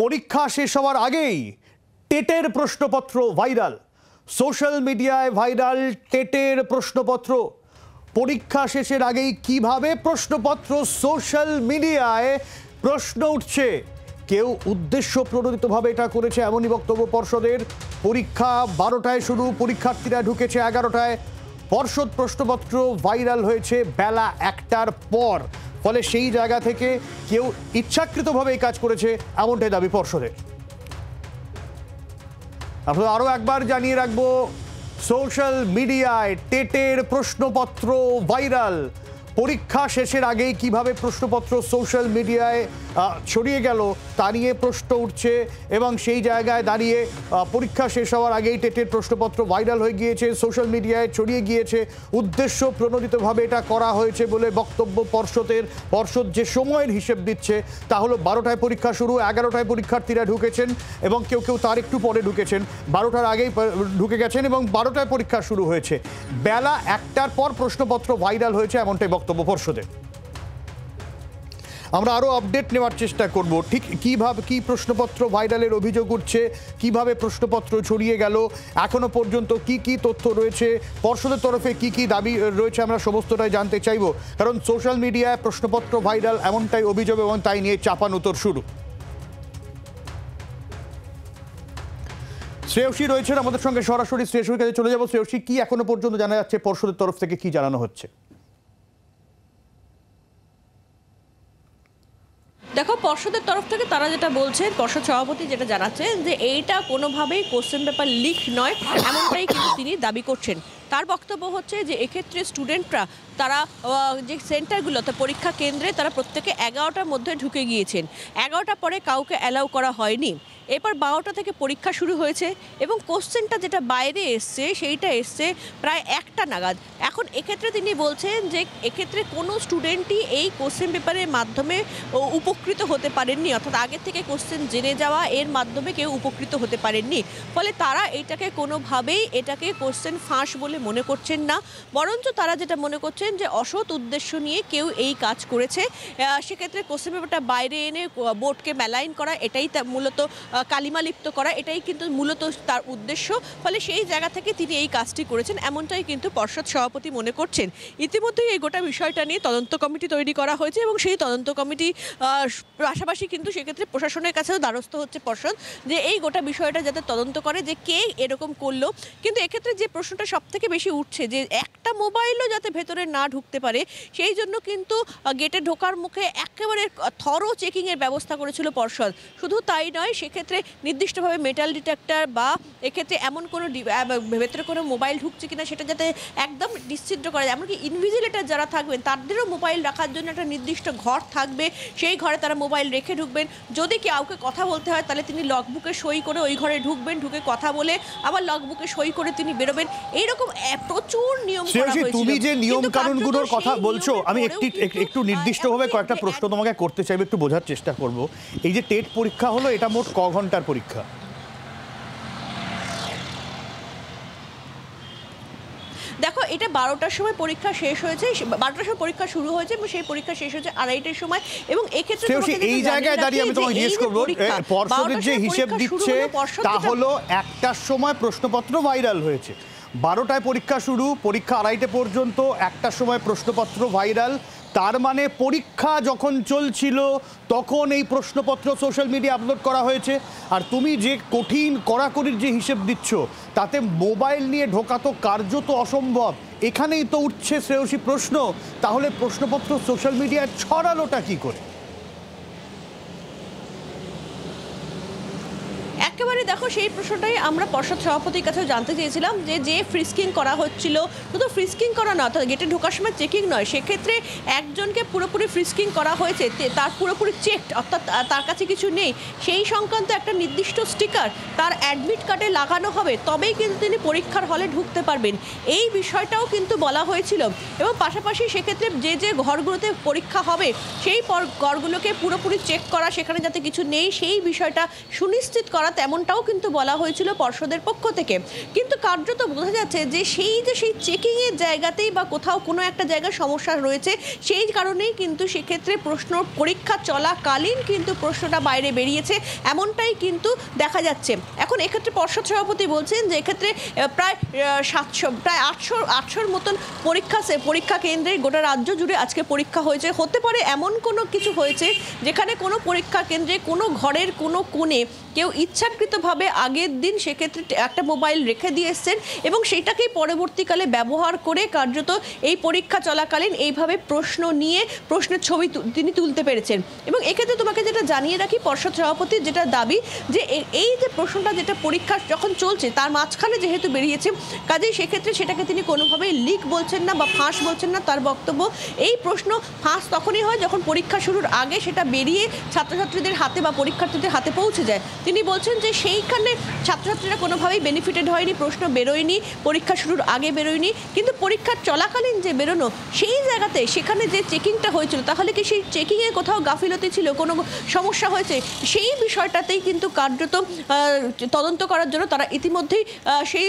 পরীক্ষা শেষ হওয়ার আগেই টেটের প্রশ্নপত্র ভাইরাল। সোশ্যাল মিডিয়ায় ভাইরাল টেটের প্রশ্নপত্র। পরীক্ষা শেষের আগেই কিভাবে প্রশ্নপত্র সোশ্যাল মিডিয়ায় প্রশ্ন উঠছে, কেউ উদ্দেশ্য প্রণোদিতভাবে এটা করেছে এমনই বক্তব্য পর্ষদের। পরীক্ষা 12টায় শুরু, পরীক্ষার্থীরা ঢুকেছে 11টায়। পর্ষদ প্রশ্নপত্র ভাইরাল হয়েছে বেলা 1টার পর, ফলে সেই জায়গা থেকে কেউ ইচ্ছাকৃতভাবে এই কাজ করেছে এমনটাই দাবি পর্ষদের। আপনাদের আরও একবার জানিয়ে রাখবো, সোশ্যাল মিডিয়ায় টেটের প্রশ্নপত্র ভাইরাল। পরীক্ষা শেষের আগেই কিভাবে প্রশ্নপত্র সোশ্যাল মিডিয়ায় ছড়িয়ে গেল তা নিয়ে প্রশ্ন উঠছে, এবং সেই জায়গায় দাঁড়িয়ে পরীক্ষা শেষ হওয়ার আগেই টেটের প্রশ্নপত্র ভাইরাল হয়ে গিয়েছে, সোশ্যাল মিডিয়ায় ছড়িয়ে গিয়েছে। উদ্দেশ্য প্রণোদিতভাবে এটা করা হয়েছে বলে বক্তব্য পর্ষদের। পর্ষদ যে সময়ের হিসেব দিচ্ছে তা হলো 12টায় পরীক্ষা শুরু, 11টায় পরীক্ষার্থীরা ঢুকেছেন এবং কেউ কেউ তার একটু পরে ঢুকেছেন, 12টার আগেই ঢুকে গেছেন এবং 12টায় পরীক্ষা শুরু হয়েছে। বেলা 1টার পর প্রশ্নপত্র ভাইরাল হয়েছে এমনটাই বক্তব্য পর্ষদের। আমরা আরও আপডেট নেওয়ার চেষ্টা করব, ঠিক কীভাবে কী প্রশ্নপত্র ভাইরালের অভিযোগ উঠছে, কিভাবে প্রশ্নপত্র ছড়িয়ে গেল, এখনও পর্যন্ত কি কি তথ্য রয়েছে, পর্ষদের তরফে কি কি দাবি রয়েছে, আমরা সমস্তটাই জানতে চাইব। কারণ সোশ্যাল মিডিয়ায় প্রশ্নপত্র ভাইরাল এমনটাই অভিযোগ এবং তাই নিয়ে চাপানুতোর শুরু। শ্রেয়সী রয়েছেন আমাদের সঙ্গে সরাসরি, শ্রেয়সীর কাছে চলে যাব। শ্রেয়সী, কি এখনো পর্যন্ত জানা যাচ্ছে, পর্ষদের তরফ থেকে কি জানানো হচ্ছে? দেখো, পর্ষদের তরফ থেকে তারা যেটা বলছেন, পর্ষদ সভাপতি যেটা জানাচ্ছেন যে এইটা কোনোভাবেই কোশ্চেন পেপার লিক নয়, এমনটাই কিন্তু তিনি দাবি করছেন। তার বক্তব্য হচ্ছে যে এক্ষেত্রে স্টুডেন্টরা তারা যে সেন্টারগুলো অর্থাৎ পরীক্ষা কেন্দ্রে তারা প্রত্যেকে 11টার মধ্যে ঢুকে গিয়েছেন, 11টার পরে কাউকে অ্যালাউ করা হয়নি। এরপর 12টা থেকে পরীক্ষা শুরু হয়েছে এবং কোশ্চেনটা যেটা বাইরে এসছে সেইটা এসছে প্রায় 1টা নাগাদ। এখন এক্ষেত্রে তিনি বলছেন যে এক্ষেত্রে কোনো স্টুডেন্টই এই কোশ্চেন পেপারের মাধ্যমে উপকৃত হতে পারেননি, অর্থাৎ আগের থেকে কোশ্চেন জেনে যাওয়া এর মাধ্যমে কেউ উপকৃত হতে পারেননি। ফলে তারা এটাকে কোনোভাবেই এটাকে কোশ্চেন ফাঁস বলে মনে করছেন না, বরঞ্চ তারা যেটা মনে করছেন যে অসৎ উদ্দেশ্য নিয়ে কেউ এই কাজ করেছে। সেক্ষেত্রে কোশ্চেন পেপারটা বাইরে এনে বোর্ডকে ম্যালাইন করা, এটাই মূলত কালিমালিপ্ত করা, এটাই কিন্তু মূলত তার উদ্দেশ্য। ফলে সেই জায়গা থেকে তিনি এই কাজটি করেছেন এমনটাই কিন্তু পর্ষদ সভাপতি মনে করছেন। ইতিমধ্যেই এই গোটা বিষয়টা নিয়ে তদন্ত কমিটি তৈরি করা হয়েছে এবং সেই তদন্ত কমিটি পাশাপাশি কিন্তু সেক্ষেত্রে প্রশাসনের কাছেও দ্বারস্থ হচ্ছে পর্ষদ যে এই গোটা বিষয়টা যাতে তদন্ত করে যে কে এরকম করলো। কিন্তু এক্ষেত্রে যে প্রশ্নটা সব থেকে বেশি উঠছে যে একটা মোবাইলও যাতে ভেতরে না ঢুকতে পারে, সেই জন্য কিন্তু গেটে ঢোকার মুখে একেবারে থরো চেকিংয়ের ব্যবস্থা করেছিল পর্ষদ। শুধু তাই নয়, সেক্ষেত্রে নির্দিষ্টভাবে মেটাল ডিটেক্টর বা এক্ষেত্রে এমন কোনো ভেতরে কোনো মোবাইল ঢুকছে কিনা সেটা যাতে একদম নিশ্চিত করা যায়। এমনকি ইনভিজিলেটর যারা থাকবেন তাদেরও মোবাইল রাখার জন্য একটা নির্দিষ্ট ঘর থাকবে, সেই ঘরে তারা মোবাইল রেখে ঢুকবেন। যদি কাউকে কথা বলতে হয় তাহলে তিনি লগবুকে সই করে ওই ঘরে ঢুকবেন, ঢুকে কথা বলে আবার লগবুকে সই করে তিনি বেরোবেন। এইরকম প্রচুর নিয়ম করা হয়েছিল। তুমি যে নিয়ম কানুনগুলোর কথা বলছো, আমি একটু নির্দিষ্টভাবে কয়েকটা প্রশ্ন তোমাকে করতে চাইবো, একটু বোঝার চেষ্টা করব। এই যে টেট পরীক্ষা হলো, এটা মোট ক ঘন্টার পরীক্ষা? দেখো, এটা 12টার সময় পরীক্ষা শেষ হয়েছে, 12টার সময় পরীক্ষা শুরু হয়েছে এবং সেই পরীক্ষা শেষ হয়েছে 2:30টার সময়। এবং এক্ষেত্রে এই জায়গায় দাঁড়িয়ে আমি তোমাকে জিজ্ঞেস করবো, পর্ষদের যে হিসেব দিচ্ছে তা হলো 1টার সময় প্রশ্নপত্র ভাইরাল হয়েছে, 12টায় পরীক্ষা শুরু, পরীক্ষা 2:30 পর্যন্ত, 1টার সময় প্রশ্নপত্র ভাইরাল। তার মানে পরীক্ষা যখন চলছিল তখন এই প্রশ্নপত্র সোশ্যাল মিডিয়া আপলোড করা হয়েছে। আর তুমি যে কঠিন কড়াকড়ির যে হিসেব দিচ্ছ তাতে মোবাইল নিয়ে ঢোকা তো কার্যত অসম্ভব। এখানেই তো উঠছে শ্রেয়সী প্রশ্ন, তাহলে প্রশ্নপত্র সোশ্যাল মিডিয়ায় ছড়ালোটা কি করে? একেবারে দেখো, সেই প্রশ্নটাই আমরা পর্ষদ সভাপতির কাছেও জানতে চেয়েছিলাম যে ফ্রিস্কিং করা হচ্ছিল, শুধু ফ্রিস্কিং করা নয়, অর্থাৎ গেটে ঢোকার সময় চেকিং নয়, সেক্ষেত্রে একজনকে পুরোপুরি ফ্রিস্কিং করা হয়েছে, তার পুরোপুরি চেকড, অর্থাৎ তার কাছে কিছু নেই, সেই সংক্রান্ত একটা নির্দিষ্ট স্টিকার তার অ্যাডমিট কার্ডে লাগানো হবে, তবেই কিন্তু তিনি পরীক্ষার হলে ঢুকতে পারবেন। এই বিষয়টাও কিন্তু বলা হয়েছিল। এবং পাশাপাশি সেক্ষেত্রে যে ঘরগুলোতে পরীক্ষা হবে সেই ঘরগুলোকে পুরোপুরি চেক করা, সেখানে যাতে কিছু নেই সেই বিষয়টা সুনিশ্চিত করা, তেমন এমনটাও কিন্তু বলা হয়েছিল পর্ষদের পক্ষ থেকে। কিন্তু কার্যত বোঝা যাচ্ছে যে সেই চেকিংয়ের জায়গাতেই বা কোথাও কোনো একটা জায়গায় সমস্যা রয়েছে, সেই কারণেই কিন্তু সেক্ষেত্রে প্রশ্ন পরীক্ষা চলাকালীন কিন্তু প্রশ্নটা বাইরে বেরিয়েছে, এমনটাই কিন্তু দেখা যাচ্ছে। এখন এক্ষেত্রে পর্ষদ সভাপতি বলছেন যে এক্ষেত্রে প্রায় 800-র মতন পরীক্ষা কেন্দ্রে গোটা রাজ্য জুড়ে আজকে পরীক্ষা হয়েছে। হতে পারে এমন কোনো কিছু হয়েছে যেখানে কোনো পরীক্ষা কেন্দ্রে কোনো ঘরের কোনো কোণে কেউ ইচ্ছাকৃতভাবে আগের দিন সেক্ষেত্রে একটা মোবাইল রেখে দিয়ে এসছেন এবং সেটাকেই পরবর্তীকালে ব্যবহার করে কার্যত এই পরীক্ষা চলাকালীন এইভাবে প্রশ্ন নিয়ে প্রশ্নের ছবি তিনি তুলতে পেরেছেন। এবং এক্ষেত্রে তোমাকে যেটা জানিয়ে রাখি, পর্ষদ সভাপতির যেটা দাবি যে এই যে প্রশ্নটা যেটা পরীক্ষা যখন চলছে তার মাঝখানে যেহেতু বেরিয়েছে, কাজেই সেক্ষেত্রে সেটাকে তিনি কোনোভাবেই লিক বলছেন না বা ফাঁস বলছেন না। তার বক্তব্য, এই প্রশ্ন ফাঁস তখনই হয় যখন পরীক্ষা শুরুর আগে সেটা বেরিয়ে ছাত্রছাত্রীদের হাতে বা পরীক্ষার্থীদের হাতে পৌঁছে যায়। তিনি বলছেন যে সেইখানে ছাত্রছাত্রীরা কোনোভাবেই বেনিফিটেড হয়নি, প্রশ্ন বেরোয়নি, পরীক্ষা শুরুর আগে বেরোয়নি, কিন্তু পরীক্ষার চলাকালীন যে বেরোনো সেই জায়গাতে সেখানে যে চেকিংটা হয়েছিল, তাহলে কি সেই চেকিংয়ে কোথাও গাফিলতি ছিল, কোনো সমস্যা হয়েছে, সেই বিষয়টাতেই কিন্তু কার্যত তদন্ত করার জন্য তারা ইতিমধ্যেই সেই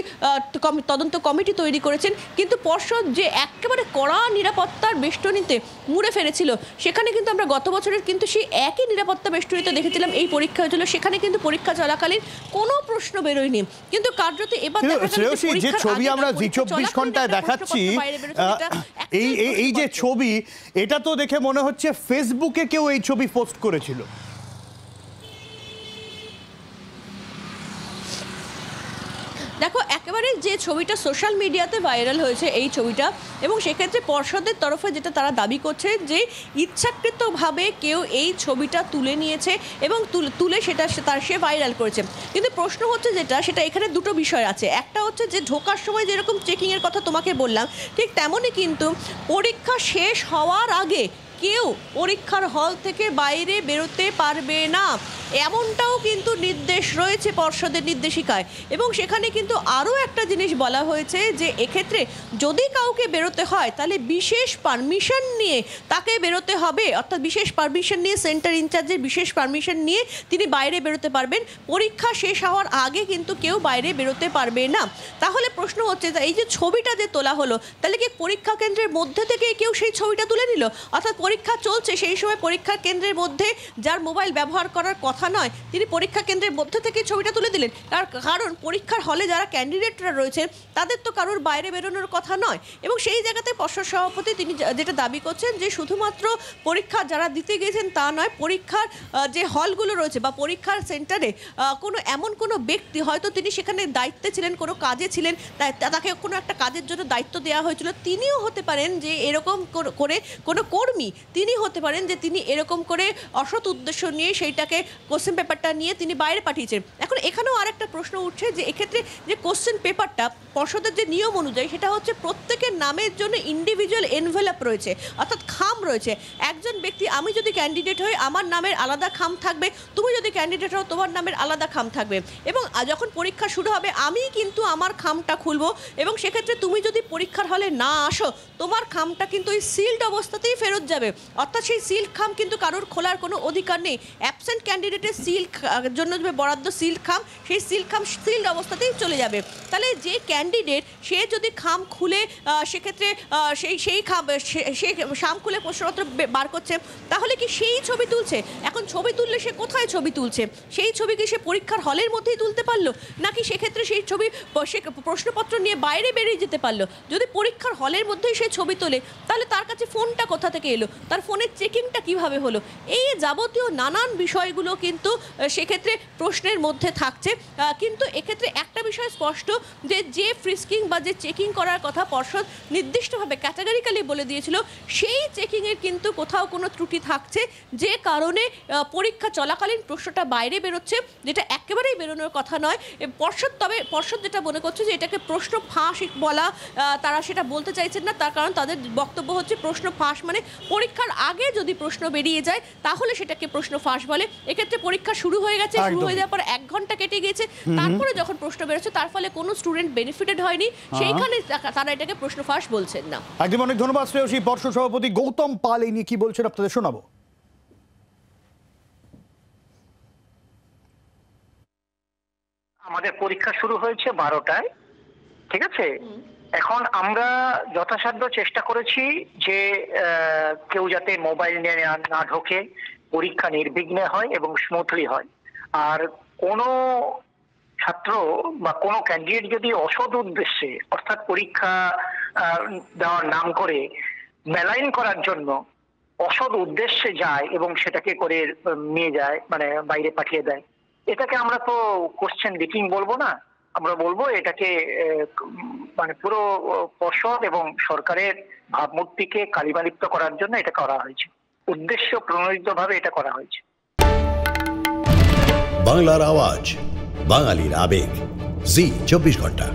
তদন্ত কমিটি তৈরি করেছেন। কিন্তু পর্ষদ যে একেবারে কড়া নিরাপত্তার বেষ্টনীতে মুড়ে ফেলেছিল, সেখানে কিন্তু আমরা গত বছরের কিন্তু সেই একই নিরাপত্তা বেষ্টনীতে দেখেছিলাম এই পরীক্ষা হয়েছিল, সেখানে কিন্তু পরীক্ষা চলাকালীন কোনো প্রশ্ন বেরোয়নি। কিন্তু কার্যত এবার যে ছবি আমরা জি 24 ঘন্টায় দেখাচ্ছি, এই যে ছবি, এটা তো দেখে মনে হচ্ছে ফেসবুকে কেউ এই ছবি পোস্ট করেছিল। দেখো, একেবারে যে ছবিটা সোশ্যাল মিডিয়াতে ভাইরাল হয়েছে এই ছবিটা, এবং সেক্ষেত্রে পর্ষদের তরফে যেটা তারা দাবি করছে যে ইচ্ছাকৃতভাবে কেউ এই ছবিটা তুলে নিয়েছে এবং তুলে সেটা সে ভাইরাল করেছে। কিন্তু প্রশ্ন হচ্ছে সেটা এখানে দুটো বিষয় আছে। একটা হচ্ছে যে ঢোকার সময় যেরকম চেকিংয়ের কথা তোমাকে বললাম, ঠিক তেমনই কিন্তু পরীক্ষা শেষ হওয়ার আগে কেউ পরীক্ষার হল থেকে বাইরে বেরোতে পারবে না, এমনটাও কিন্তু নির্দেশ রয়েছে পর্ষদের নির্দেশিকায়। এবং সেখানে কিন্তু আরও একটা জিনিস বলা হয়েছে যে এক্ষেত্রে যদি কাউকে বেরোতে হয় তাহলে বিশেষ পারমিশন নিয়ে তাকে বেরোতে হবে, অর্থাৎ বিশেষ পারমিশন নিয়ে, সেন্টার ইনচার্জের বিশেষ পারমিশন নিয়ে তিনি বাইরে বেরোতে পারবেন। পরীক্ষা শেষ হওয়ার আগে কিন্তু কেউ বাইরে বেরোতে পারবে না। তাহলে প্রশ্ন হচ্ছে যে এই যে ছবিটা যে তোলা হলো, তাহলে কি পরীক্ষা কেন্দ্রের মধ্যে থেকে কেউ সেই ছবিটা তুলে নিল? অর্থাৎ পরীক্ষা চলছে সেই সময় পরীক্ষা কেন্দ্রের মধ্যে যার মোবাইল ব্যবহার করার কথা নয়, তিনি পরীক্ষা কেন্দ্রের মধ্যে থেকে ছবিটা তুলে দিলেন। তার কারণ পরীক্ষার হলে যারা ক্যান্ডিডেটরা রয়েছেন তাদের তো কারোর বাইরে বেরোনোর কথা নয়। এবং সেই জায়গাতে পর্ষদ সভাপতি তিনি যেটা দাবি করছেন যে শুধুমাত্র পরীক্ষা যারা দিতে গিয়েছেন তা নয়, পরীক্ষার যে হলগুলো রয়েছে বা পরীক্ষার সেন্টারে কোনো এমন কোনো ব্যক্তি, হয়তো তিনি সেখানে দায়িত্বে ছিলেন, কোনো কাজে ছিলেন, তাকে কোনো একটা কাজের জন্য দায়িত্ব দেওয়া হয়েছিল, তিনিও হতে পারেন যে এরকম করে কোনো কর্মী, তিনি হতে পারেন যে তিনি এরকম করে অসৎ উদ্দেশ্য নিয়ে সেইটাকে কোশ্চেন পেপারটা নিয়ে তিনি বাইরে পাঠিয়েছেন। এখন এখানেও আর একটা প্রশ্ন উঠছে যে এক্ষেত্রে যে কোশ্চেন পেপারটা পর্ষদের যে নিয়ম অনুযায়ী সেটা হচ্ছে প্রত্যেকের নামের জন্য ইন্ডিভিজুয়াল এনভেলপ রয়েছে, অর্থাৎ খাম রয়েছে। একজন ব্যক্তি, আমি যদি ক্যান্ডিডেট হই আমার নামের আলাদা খাম থাকবে, তুমি যদি ক্যান্ডিডেট হও তোমার নামের আলাদা খাম থাকবে। এবং যখন পরীক্ষা শুরু হবে আমি কিন্তু আমার খামটা খুলবো, এবং সেক্ষেত্রে তুমি যদি পরীক্ষার হলে না আসো তোমার খামটা কিন্তু ওই সিলড অবস্থাতেই ফেরত যাবে। অর্থাৎ সেই সিল্ড খাম কিন্তু কারোর খোলার কোনো অধিকার নেই। অ্যাবসেন্ট ক্যান্ডিডেটের জন্য যে বরাদ্দ সিল্ড খাম, সেই সিল্ড খাম সিল্ড অবস্থাতেই চলে যাবে। তাহলে যে ক্যান্ডিডেট সে যদি খাম খুলে সেক্ষেত্রে সেই খাম খুলে প্রশ্নপত্র বার করছে, তাহলে কি সেই ছবি তুলছে? এখন ছবি তুললে সে কোথায় ছবি তুলছে? সেই ছবি কি সে পরীক্ষার হলের মধ্যেই তুলতে পারলো, নাকি সেক্ষেত্রে সেই ছবি সে প্রশ্নপত্র নিয়ে বাইরে বেরিয়ে যেতে পারলো? যদি পরীক্ষার হলের মধ্যেই সে ছবি তোলে তাহলে তার কাছে ফোনটা কোথা থেকে এলো, তার ফোনের চেকিংটা কিভাবে হলো? এই যাবতীয় নানান বিষয়গুলো কিন্তু সেক্ষেত্রে প্রশ্নের মধ্যে থাকছে। কিন্তু এক্ষেত্রে একটা বিষয় স্পষ্ট, যে ফ্রিস্কিং বা যে চেকিং করার কথা পর্ষদ নির্দিষ্টভাবে ক্যাটাগরিক্যালি বলে দিয়েছিল, সেই চেকিংয়ের কিন্তু কোথাও কোনো ত্রুটি থাকছে, যে কারণে পরীক্ষা চলাকালীন প্রশ্নটা বাইরে বেরোচ্ছে, যেটা একেবারেই বেরোনোর কথা নয়। পর্ষদ যেটা মনে করছে যে এটাকে প্রশ্ন ফাঁস বলা, তারা সেটা বলতে চাইছেন না। তার কারণ তাদের বক্তব্য হচ্ছে প্রশ্ন ফাঁস মানে পরীক্ষার আগে যদি প্রশ্ন বেরিয়ে যায় তাহলে সেটাকে প্রশ্ন ফাঁস বলে। এক্ষেত্রে পরীক্ষা শুরু হয়ে গেছে, শুরু হয়ে যাওয়ার পর 1 ঘন্টা কেটে গিয়েছে, তারপরে যখন প্রশ্ন বেরোচ্ছে তার ফলে কোনো স্টুডেন্ট বেনিফিটেড হয়নি, সেইখানে তারা এটাকে প্রশ্ন ফাঁস বলছেন না। একদম, অনেক ধন্যবাদ শ্রেয়সী। পর্ষদ সভাপতি গৌতম পাল এই নিয়ে কি বলছেন আপনাদের শোনাবো। আমাদের পরীক্ষা শুরু হয়েছে 12টায়, ঠিক আছে। এখন আমরা যথাসাধ্য চেষ্টা করেছি যে কেউ যাতে মোবাইল নিয়ে না ঢোকে, পরীক্ষা নির্বিঘ্নে হয় এবং স্মুথলি হয়। আর কোনো ছাত্র বা কোনো ক্যান্ডিডেট যদি অসৎ উদ্দেশ্যে, অর্থাৎ পরীক্ষা দেওয়ার নাম করে মেলাইন করার জন্য অসৎ উদ্দেশ্যে যায় এবং সেটাকে করে নিয়ে যায়, মানে বাইরে পাঠিয়ে দেয়, এটাকে আমরা তো কোশ্চেন লিকিং বলবো না, আমরা বলবো এটাকে মানে পুরো পর্ষদ এবং সরকারের ভাবমূর্তিকে কালিমালিপ্ত করার জন্য এটা করা হয়েছে, উদ্দেশ্য প্রণোদিতভাবে এটা করা হয়েছে। বাংলার আওয়াজ, বাঙালির আবেগ, জি 24 ঘন্টা।